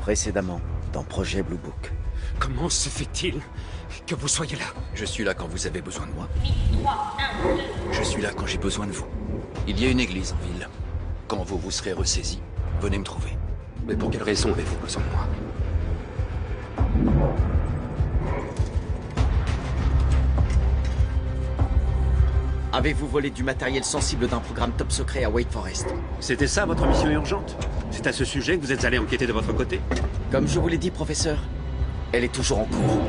Précédemment, dans Projet Blue Book. Comment se fait-il que vous soyez là? Je suis là quand vous avez besoin de moi. 3, 1, 2. Je suis là quand j'ai besoin de vous. Il y a une église en ville. Quand vous serez ressaisis, venez me trouver. Mais pour quelle raison avez-vous besoin de moi? Avez-vous volé du matériel sensible d'un programme top secret à Wake Forest? C'était ça votre mission urgente? C'est à ce sujet que vous êtes allé enquêter de votre côté? Comme je vous l'ai dit, professeur, elle est toujours en cours.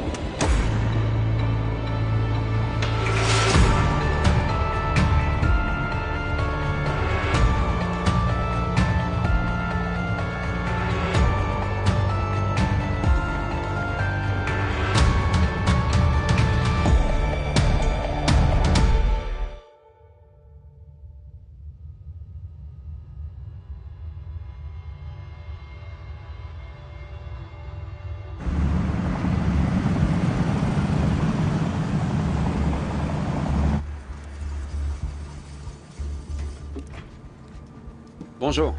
Bonjour.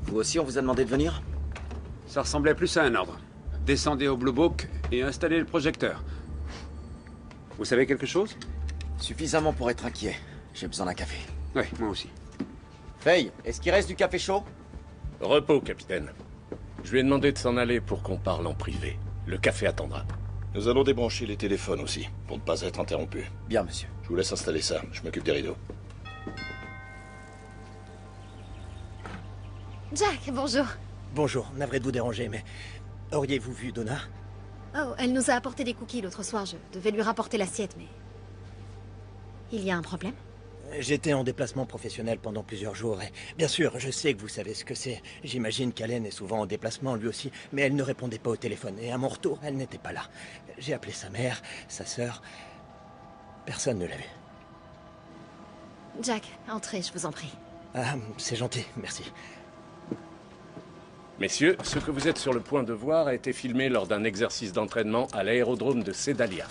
Vous aussi, on vous a demandé de venir? Ça ressemblait plus à un ordre. Descendez au Blue Book et installez le projecteur. Vous savez quelque chose? Suffisamment pour être inquiet. J'ai besoin d'un café. Oui, moi aussi. Faye, est-ce qu'il reste du café chaud? Repos, capitaine. Je lui ai demandé de s'en aller pour qu'on parle en privé. Le café attendra. Nous allons débrancher les téléphones aussi, pour ne pas être interrompus. Bien, monsieur. Je vous laisse installer ça, je m'occupe des rideaux. Jack, bonjour. Bonjour, navré de vous déranger, mais auriez-vous vu Donna? Oh, elle nous a apporté des cookies l'autre soir. Je devais lui rapporter l'assiette, mais... Il y a un problème? J'étais en déplacement professionnel pendant plusieurs jours et bien sûr, je sais que vous savez ce que c'est. J'imagine qu'Allen est souvent en déplacement lui aussi, mais elle ne répondait pas au téléphone et à mon retour, elle n'était pas là. J'ai appelé sa mère, sa sœur. Personne ne l'a vue. Jack, entrez, je vous en prie. Ah, c'est gentil, merci. Messieurs, ce que vous êtes sur le point de voir a été filmé lors d'un exercice d'entraînement à l'aérodrome de Sedalia.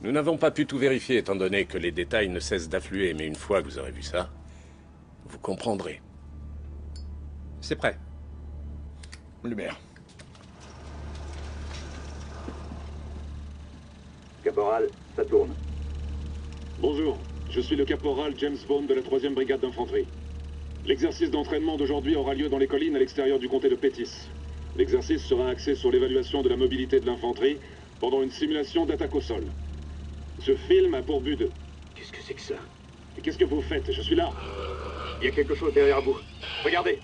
Nous n'avons pas pu tout vérifier étant donné que les détails ne cessent d'affluer, mais une fois que vous aurez vu ça, vous comprendrez. C'est prêt. Lumière. Caporal, ça tourne. Bonjour, je suis le caporal James Bond de la 3e brigade d'infanterie. L'exercice d'entraînement d'aujourd'hui aura lieu dans les collines à l'extérieur du comté de Pettis. L'exercice sera axé sur l'évaluation de la mobilité de l'infanterie pendant une simulation d'attaque au sol. Ce film a pour but de... Qu'est-ce que c'est que ça? Qu'est-ce que vous faites? Je suis là. Il y a quelque chose derrière vous. Regardez.